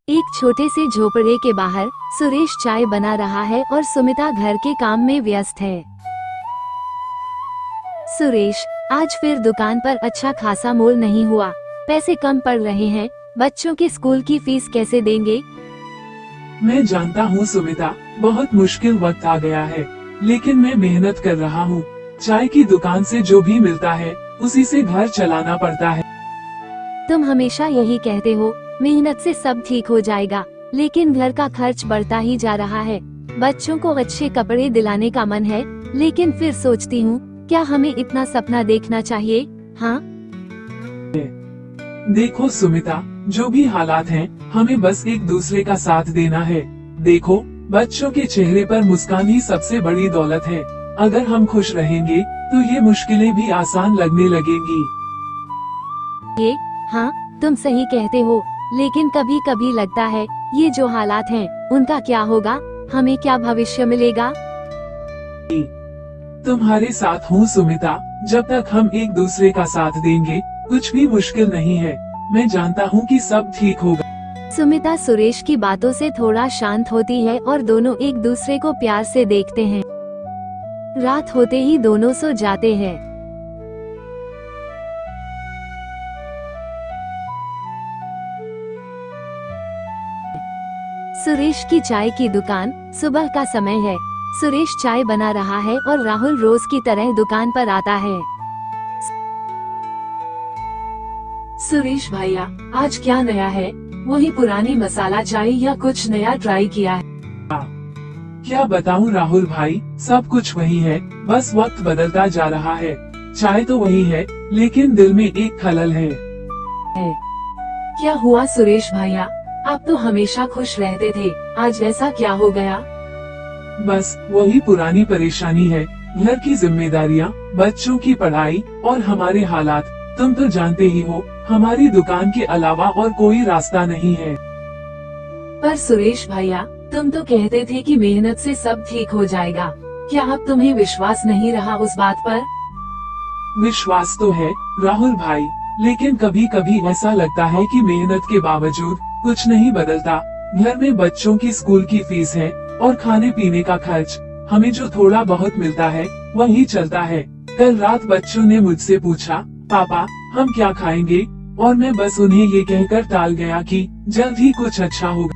एक छोटे से झोपड़े के बाहर सुरेश चाय बना रहा है और सुमिता घर के काम में व्यस्त है। सुरेश, आज फिर दुकान पर अच्छा खासा मोल नहीं हुआ, पैसे कम पड़ रहे हैं, बच्चों के स्कूल की फीस कैसे देंगे? मैं जानता हूँ सुमिता, बहुत मुश्किल वक्त आ गया है, लेकिन मैं मेहनत कर रहा हूँ। चाय की दुकान से जो भी मिलता है उसी से घर चलाना पड़ता है। तुम हमेशा यही कहते हो, मेहनत से सब ठीक हो जाएगा, लेकिन घर का खर्च बढ़ता ही जा रहा है। बच्चों को अच्छे कपड़े दिलाने का मन है, लेकिन फिर सोचती हूँ, क्या हमें इतना सपना देखना चाहिए? हाँ, देखो सुमिता, जो भी हालात हैं, हमें बस एक दूसरे का साथ देना है। देखो, बच्चों के चेहरे पर मुस्कान ही सबसे बड़ी दौलत है। अगर हम खुश रहेंगे तो ये मुश्किलें भी आसान लगने लगेंगी। हाँ, तुम सही कहते हो, लेकिन कभी कभी लगता है ये जो हालात हैं, उनका क्या होगा? हमें क्या भविष्य मिलेगा? तुम्हारे साथ हूँ सुमिता, जब तक हम एक दूसरे का साथ देंगे कुछ भी मुश्किल नहीं है। मैं जानता हूँ कि सब ठीक होगा। सुमिता सुरेश की बातों से थोड़ा शांत होती है और दोनों एक दूसरे को प्यार से देखते हैं। रात होते ही दोनों सो जाते हैं। सुरेश की चाय की दुकान, सुबह का समय है। सुरेश चाय बना रहा है और राहुल रोज की तरह दुकान पर आता है। सुरेश भैया, आज क्या नया है? वही पुरानी मसाला चाय या कुछ नया ट्राई किया है? क्या बताऊँ राहुल भाई, सब कुछ वही है, बस वक्त बदलता जा रहा है। चाय तो वही है, लेकिन दिल में एक खलल है। क्या हुआ सुरेश भैया? आप तो हमेशा खुश रहते थे, आज ऐसा क्या हो गया? बस वही पुरानी परेशानी है, घर की जिम्मेदारियाँ, बच्चों की पढ़ाई और हमारे हालात। तुम तो जानते ही हो, हमारी दुकान के अलावा और कोई रास्ता नहीं है। पर सुरेश भैया, तुम तो कहते थे कि मेहनत से सब ठीक हो जाएगा। क्या अब तुम्हें विश्वास नहीं रहा उस बात पर? विश्वास तो है राहुल भाई, लेकिन कभी कभी ऐसा लगता है कि मेहनत के बावजूद कुछ नहीं बदलता। घर में बच्चों की स्कूल की फीस है और खाने पीने का खर्च। हमें जो थोड़ा बहुत मिलता है वही चलता है। कल रात बच्चों ने मुझसे पूछा, पापा हम क्या खाएंगे, और मैं बस उन्हें ये कहकर टाल गया कि जल्द ही कुछ अच्छा होगा।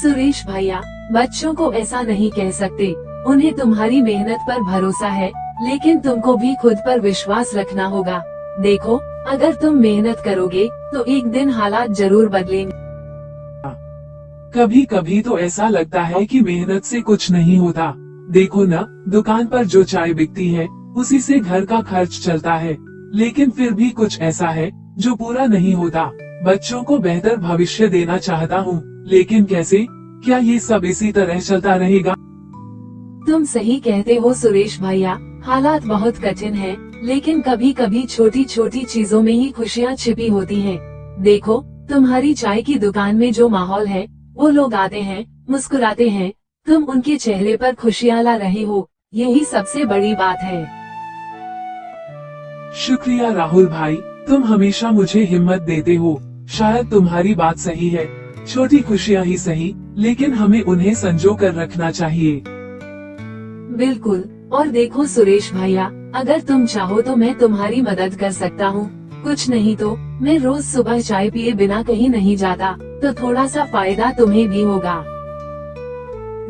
सुरेश भैया, बच्चों को ऐसा नहीं कह सकते, उन्हें तुम्हारी मेहनत पर भरोसा है, लेकिन तुमको भी खुद पर विश्वास रखना होगा। देखो, अगर तुम मेहनत करोगे तो एक दिन हालात जरूर बदलेंगे। कभी कभी तो ऐसा लगता है कि मेहनत से कुछ नहीं होता। देखो न, दुकान पर जो चाय बिकती है उसी से घर का खर्च चलता है, लेकिन फिर भी कुछ ऐसा है जो पूरा नहीं होता। बच्चों को बेहतर भविष्य देना चाहता हूँ, लेकिन कैसे? क्या ये सब इसी तरह चलता रहेगा? तुम सही कहते हो सुरेश भैया, हालात बहुत कठिन हैं, लेकिन कभी कभी छोटी छोटी चीजों में ही खुशियाँ छिपी होती हैं। देखो, तुम्हारी चाय की दुकान में जो माहौल है, वो लोग आते हैं, मुस्कुराते हैं, तुम उनके चेहरे पर खुशियाँ ला रहे हो, यही सबसे बड़ी बात है। शुक्रिया राहुल भाई, तुम हमेशा मुझे हिम्मत देते हो। शायद तुम्हारी बात सही है, छोटी खुशियाँ ही सही, लेकिन हमें उन्हें संजो कर रखना चाहिए। बिल्कुल, और देखो सुरेश भैया, अगर तुम चाहो तो मैं तुम्हारी मदद कर सकता हूँ। कुछ नहीं तो मैं रोज सुबह चाय पिए बिना कहीं नहीं जाता, तो थोड़ा सा फायदा तुम्हें भी होगा।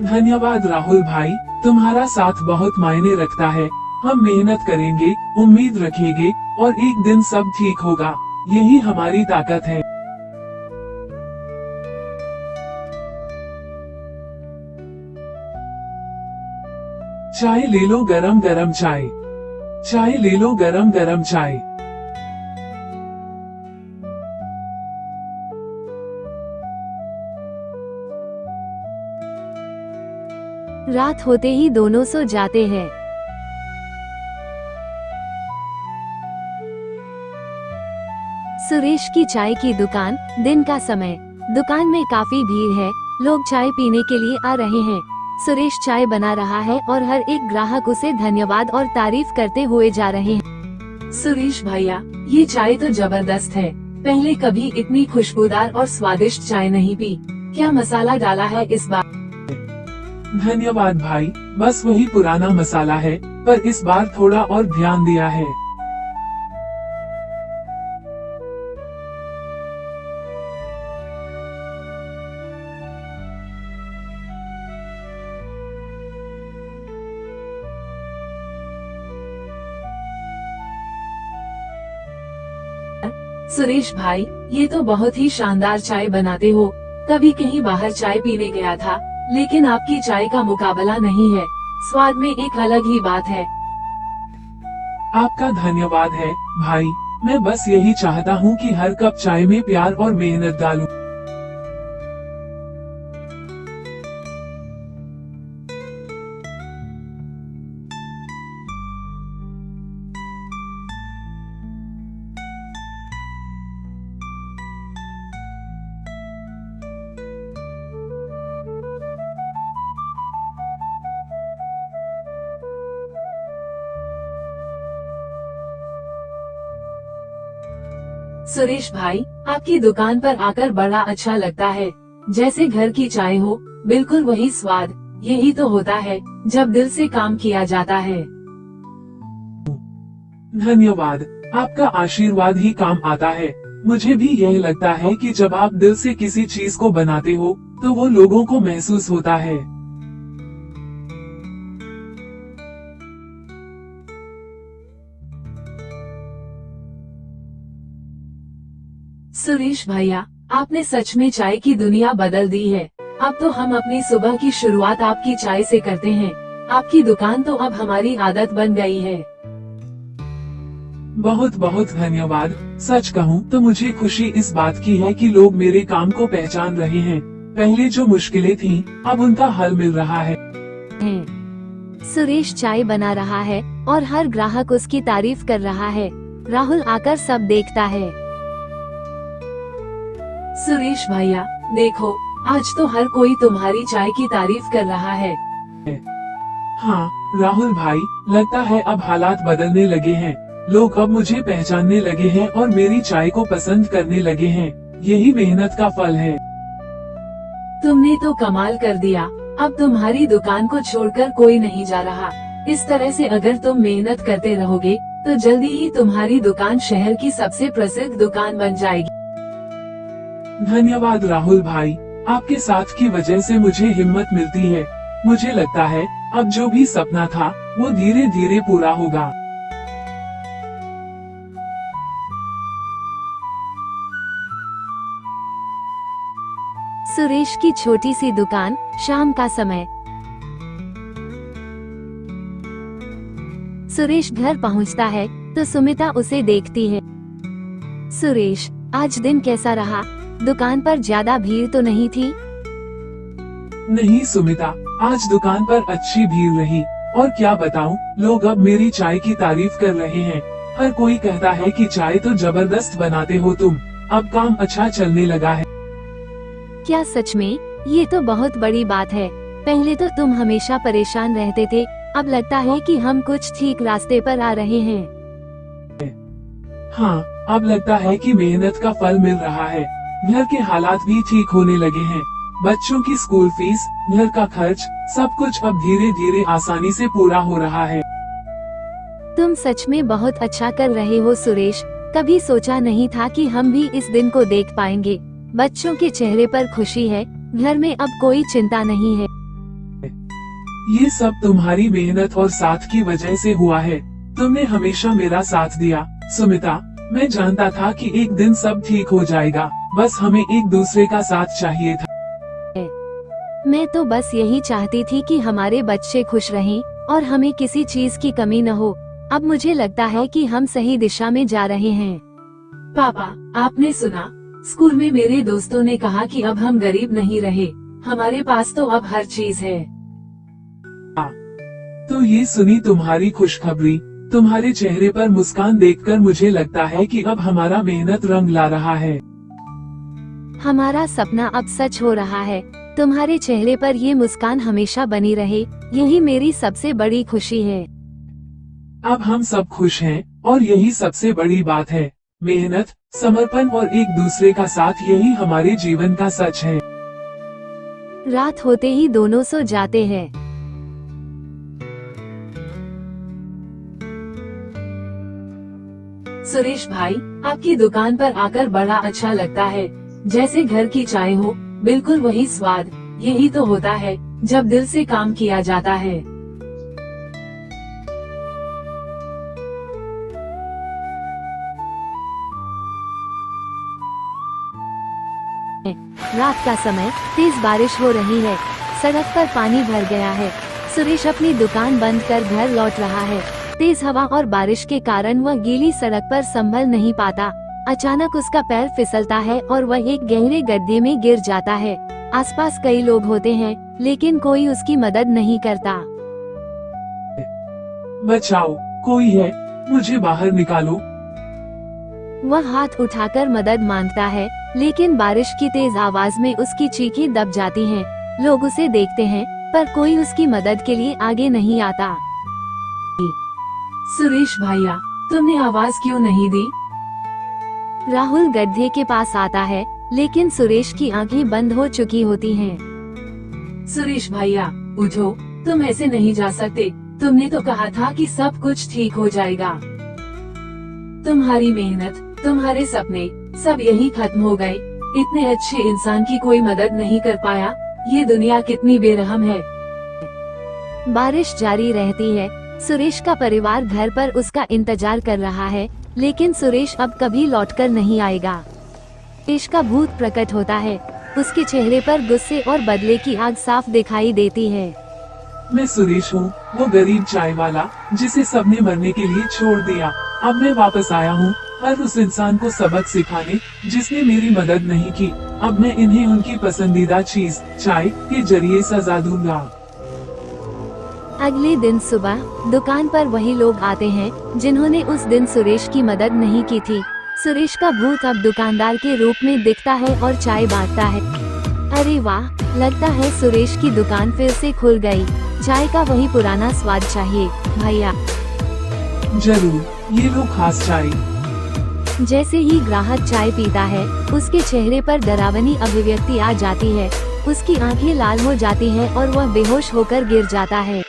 धन्यवाद राहुल भाई, तुम्हारा साथ बहुत मायने रखता है। हम मेहनत करेंगे, उम्मीद रखेंगे, और एक दिन सब ठीक होगा। यही हमारी ताकत है। चाय ले लो गरम गरम चाय, चाय ले लो गरम गरम चाय। रात होते ही दोनों सो जाते हैं। सुरेश की चाय की दुकान, दिन का समय। दुकान में काफी भीड़ है, लोग चाय पीने के लिए आ रहे हैं। सुरेश चाय बना रहा है और हर एक ग्राहक उसे धन्यवाद और तारीफ करते हुए जा रहे हैं। सुरेश भैया, ये चाय तो जबरदस्त है, पहले कभी इतनी खुशबूदार और स्वादिष्ट चाय नहीं पी। क्या मसाला डाला है इस बार? धन्यवाद भाई, बस वही पुराना मसाला है, पर इस बार थोड़ा और ध्यान दिया है। सुरेश भाई, ये तो बहुत ही शानदार चाय बनाते हो। कभी कहीं बाहर चाय पीने गया था, लेकिन आपकी चाय का मुकाबला नहीं है। स्वाद में एक अलग ही बात है। आपका धन्यवाद है भाई, मैं बस यही चाहता हूँ कि हर कप चाय में प्यार और मेहनत डालूं। सुरेश भाई, आपकी दुकान पर आकर बड़ा अच्छा लगता है। जैसे घर की चाय हो, बिल्कुल वही स्वाद। यही तो होता है जब दिल से काम किया जाता है। धन्यवाद, आपका आशीर्वाद ही काम आता है। मुझे भी यह लगता है कि जब आप दिल से किसी चीज को बनाते हो, तो वो लोगों को महसूस होता है। सुरेश भैया, आपने सच में चाय की दुनिया बदल दी है। अब तो हम अपनी सुबह की शुरुआत आपकी चाय से करते हैं। आपकी दुकान तो अब हमारी आदत बन गई है। बहुत बहुत धन्यवाद। सच कहूँ तो मुझे खुशी इस बात की है कि लोग मेरे काम को पहचान रहे हैं। पहले जो मुश्किलें थीं, अब उनका हल मिल रहा है। सुरेश चाय बना रहा है और हर ग्राहक उसकी तारीफ कर रहा है। राहुल आकर सब देखता है। सुरेश भैया, देखो, आज तो हर कोई तुम्हारी चाय की तारीफ कर रहा है। हाँ राहुल भाई, लगता है अब हालात बदलने लगे हैं। लोग अब मुझे पहचानने लगे हैं और मेरी चाय को पसंद करने लगे हैं। यही मेहनत का फल है। तुमने तो कमाल कर दिया। अब तुम्हारी दुकान को छोड़कर कोई नहीं जा रहा। इस तरह से अगर तुम मेहनत करते रहोगे, तो जल्दी ही तुम्हारी दुकान शहर की सबसे प्रसिद्ध दुकान बन जाएगी। धन्यवाद राहुल भाई, आपके साथ की वजह से मुझे हिम्मत मिलती है। मुझे लगता है अब जो भी सपना था, वो धीरे धीरे पूरा होगा। सुरेश की छोटी सी दुकान, शाम का समय। सुरेश घर पहुंचता है तो सुमिता उसे देखती है। सुरेश, आज दिन कैसा रहा? दुकान पर ज्यादा भीड़ तो नहीं थी? नहीं सुमिता, आज दुकान पर अच्छी भीड़ रही। और क्या बताऊं, लोग अब मेरी चाय की तारीफ कर रहे हैं। हर कोई कहता है कि चाय तो जबरदस्त बनाते हो तुम। अब काम अच्छा चलने लगा है। क्या सच में? ये तो बहुत बड़ी बात है। पहले तो तुम हमेशा परेशान रहते थे, अब लगता है कि हम कुछ ठीक रास्ते पर आ रहे हैं। हाँ, अब लगता है कि मेहनत का फल मिल रहा है। घर के हालात भी ठीक होने लगे हैं। बच्चों की स्कूल फीस, घर का खर्च, सब कुछ अब धीरे धीरे आसानी से पूरा हो रहा है। तुम सच में बहुत अच्छा कर रहे हो सुरेश। कभी सोचा नहीं था कि हम भी इस दिन को देख पाएंगे। बच्चों के चेहरे पर खुशी है, घर में अब कोई चिंता नहीं है। ये सब तुम्हारी मेहनत और साथ की वजह से हुआ है। तुमने हमेशा मेरा साथ दिया सुमिता। मैं जानता था कि एक दिन सब ठीक हो जाएगा, बस हमें एक दूसरे का साथ चाहिए था। मैं तो बस यही चाहती थी कि हमारे बच्चे खुश रहें और हमें किसी चीज की कमी न हो। अब मुझे लगता है कि हम सही दिशा में जा रहे हैं। पापा, आपने सुना? स्कूल में मेरे दोस्तों ने कहा कि अब हम गरीब नहीं रहे। हमारे पास तो अब हर चीज है। तो ये सुनी तुम्हारी खुशखबरी। तुम्हारे चेहरे पर मुस्कान देखकर मुझे लगता है कि अब हमारा मेहनत रंग ला रहा है। हमारा सपना अब सच हो रहा है। तुम्हारे चेहरे पर ये मुस्कान हमेशा बनी रहे, यही मेरी सबसे बड़ी खुशी है। अब हम सब खुश हैं और यही सबसे बड़ी बात है। मेहनत, समर्पण और एक दूसरे का साथ, यही हमारे जीवन का सच है। रात होते ही दोनों सो जाते हैं। सुरेश भाई, आपकी दुकान पर आकर बड़ा अच्छा लगता है। जैसे घर की चाय हो, बिल्कुल वही स्वाद। यही तो होता है जब दिल से काम किया जाता है। रात का समय, तेज बारिश हो रही है। सड़क पर पानी भर गया है। सुरेश अपनी दुकान बंद कर घर लौट रहा है। तेज हवा और बारिश के कारण वह गीली सड़क पर संभल नहीं पाता। अचानक उसका पैर फिसलता है और वह एक गहरे गड्ढे में गिर जाता है। आसपास कई लोग होते हैं, लेकिन कोई उसकी मदद नहीं करता। बचाओ, कोई है, मुझे बाहर निकालो। वह हाथ उठाकर मदद मांगता है, लेकिन बारिश की तेज आवाज में उसकी चीखें दब जाती हैं। लोग उसे देखते हैं, पर कोई उसकी मदद के लिए आगे नहीं आता। सुरेश भैया, तुमने आवाज क्यों नहीं दी? राहुल गड्ढे के पास आता है, लेकिन सुरेश की आंखें बंद हो चुकी होती हैं। सुरेश भैया, उठो, तुम ऐसे नहीं जा सकते। तुमने तो कहा था कि सब कुछ ठीक हो जाएगा। तुम्हारी मेहनत, तुम्हारे सपने, सब यही खत्म हो गए। इतने अच्छे इंसान की कोई मदद नहीं कर पाया। ये दुनिया कितनी बेरहम है। बारिश जारी रहती है। सुरेश का परिवार घर पर उसका इंतजार कर रहा है, लेकिन सुरेश अब कभी लौटकर नहीं आएगा। सुरेश का भूत प्रकट होता है। उसके चेहरे पर गुस्से और बदले की आग साफ दिखाई देती है। मैं सुरेश हूँ, वो गरीब चाय वाला जिसे सबने मरने के लिए छोड़ दिया। अब मैं वापस आया हूँ, हर उस इंसान को सबक सिखाने जिसने मेरी मदद नहीं की। अब मैं इन्हें उनकी पसंदीदा चीज चाय के जरिए सजा दूंगा। अगले दिन सुबह दुकान पर वही लोग आते हैं जिन्होंने उस दिन सुरेश की मदद नहीं की थी। सुरेश का भूत अब दुकानदार के रूप में दिखता है और चाय बांटता है। अरे वाह, लगता है सुरेश की दुकान फिर से खुल गई। चाय का वही पुराना स्वाद चाहिए भैया। जरूर, ये लो खास चाय। जैसे ही ग्राहक चाय पीता है, उसके चेहरे पर डरावनी अभिव्यक्ति आ जाती है। उसकी आंखें लाल हो जाती हैं और वह बेहोश होकर गिर जाता है।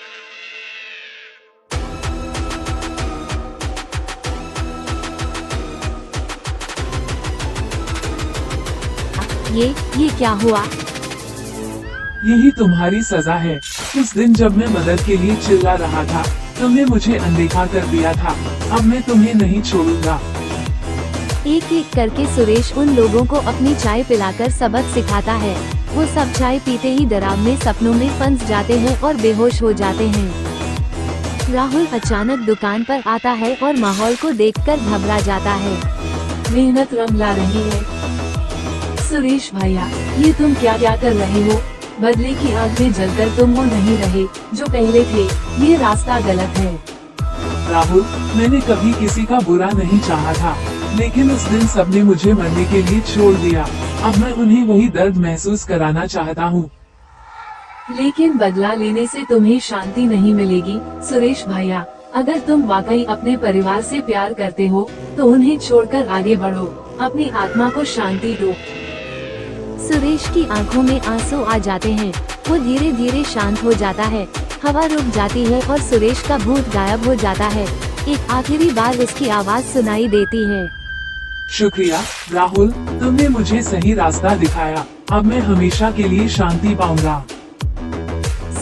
ये क्या हुआ? यही तुम्हारी सजा है। उस दिन जब मैं मदद के लिए चिल्ला रहा था, तुमने मुझे अनदेखा कर दिया था। अब मैं तुम्हें नहीं छोड़ूंगा। एक एक करके सुरेश उन लोगों को अपनी चाय पिलाकर सबक सिखाता है। वो सब चाय पीते ही डरावने सपनों में फंस जाते हैं और बेहोश हो जाते हैं। राहुल अचानक दुकान पर आता है और माहौल को देखकर घबरा जाता है। मेहनत रंग ला रही है। सुरेश भैया, ये तुम क्या क्या कर रहे हो? बदले की आग में जलकर तुम वो नहीं रहे जो पहले थे। ये रास्ता गलत है। राहुल, मैंने कभी किसी का बुरा नहीं चाहा था, लेकिन उस दिन सबने मुझे मरने के लिए छोड़ दिया। अब मैं उन्हें वही दर्द महसूस कराना चाहता हूँ। लेकिन बदला लेने से तुम्हें शांति नहीं मिलेगी। सुरेश भैया, अगर तुम वाकई अपने परिवार से प्यार करते हो तो उन्हें छोड़कर आगे बढ़ो। अपनी आत्मा को शांति दो। सुरेश की आंखों में आंसू आ जाते हैं। वो धीरे धीरे शांत हो जाता है। हवा रुक जाती है और सुरेश का भूत गायब हो जाता है। एक आखिरी बार उसकी आवाज सुनाई देती है। शुक्रिया राहुल, तुमने मुझे सही रास्ता दिखाया। अब मैं हमेशा के लिए शांति पाऊंगा।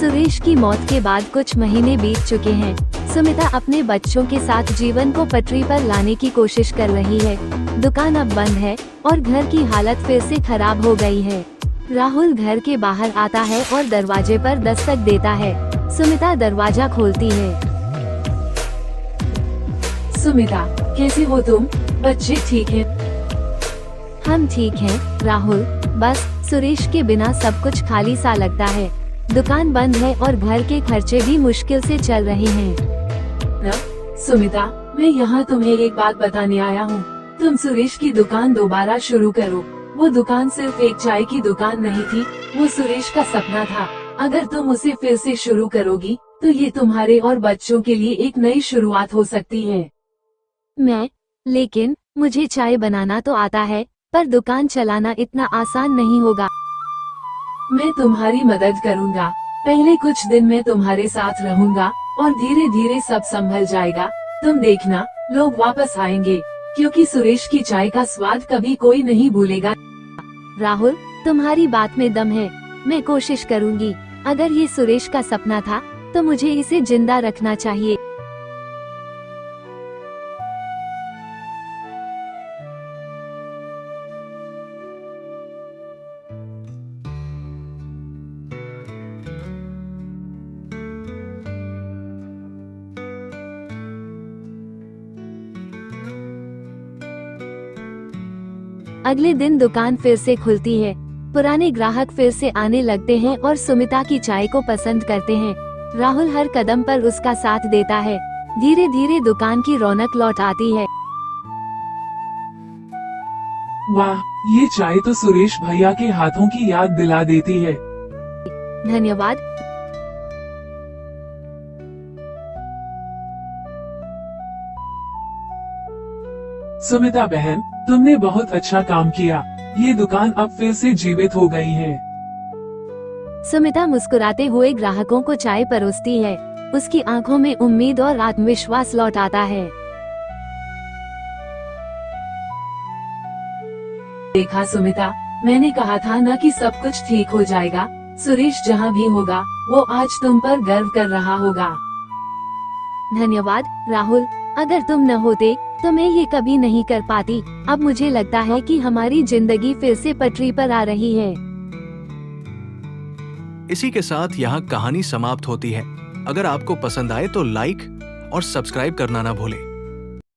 सुरेश की मौत के बाद कुछ महीने बीत चुके हैं। सुमिता अपने बच्चों के साथ जीवन को पटरी पर लाने की कोशिश कर रही है। दुकान अब बंद है और घर की हालत फिर से खराब हो गई है। राहुल घर के बाहर आता है और दरवाजे पर दस्तक देता है। सुमिता दरवाजा खोलती है। सुमिता, कैसे हो तुम? बच्चे ठीक हैं? हम ठीक हैं राहुल, बस सुरेश के बिना सब कुछ खाली सा लगता है। दुकान बंद है और घर के खर्चे भी मुश्किल से चल रहे हैं। सुमिता, मैं यहाँ तुम्हें एक बात बताने आया हूँ। तुम सुरेश की दुकान दोबारा शुरू करो। वो दुकान सिर्फ एक चाय की दुकान नहीं थी, वो सुरेश का सपना था। अगर तुम उसे फिर से शुरू करोगी तो ये तुम्हारे और बच्चों के लिए एक नई शुरुआत हो सकती है। लेकिन मुझे चाय बनाना तो आता है, पर दुकान चलाना इतना आसान नहीं होगा। मैं तुम्हारी मदद करूँगा। पहले कुछ दिन मैं तुम्हारे साथ रहूँगा और धीरे धीरे सब संभल जाएगा। तुम देखना, लोग वापस आएंगे, क्योंकि सुरेश की चाय का स्वाद कभी कोई नहीं भूलेगा। राहुल, तुम्हारी बात में दम है। मैं कोशिश करूंगी। अगर ये सुरेश का सपना था, तो मुझे इसे जिंदा रखना चाहिए। अगले दिन दुकान फिर से खुलती है। पुराने ग्राहक फिर से आने लगते हैं और सुमिता की चाय को पसंद करते हैं। राहुल हर कदम पर उसका साथ देता है। धीरे धीरे दुकान की रौनक लौट आती है। वाह, ये चाय तो सुरेश भैया के हाथों की याद दिला देती है। धन्यवाद। सुमिता बहन, तुमने बहुत अच्छा काम किया। ये दुकान अब फिर से जीवित हो गई है। सुमिता मुस्कुराते हुए ग्राहकों को चाय परोसती है। उसकी आंखों में उम्मीद और आत्मविश्वास लौट आता है। देखा सुमिता, मैंने कहा था न कि सब कुछ ठीक हो जाएगा। सुरेश जहाँ भी होगा, वो आज तुम पर गर्व कर रहा होगा। धन्यवाद राहुल, अगर तुम न होते तो मैं ये कभी नहीं कर पाती। अब मुझे लगता है कि हमारी जिंदगी फिर से पटरी पर आ रही है। इसी के साथ यहाँ कहानी समाप्त होती है। अगर आपको पसंद आए तो लाइक और सब्सक्राइब करना ना भूलें।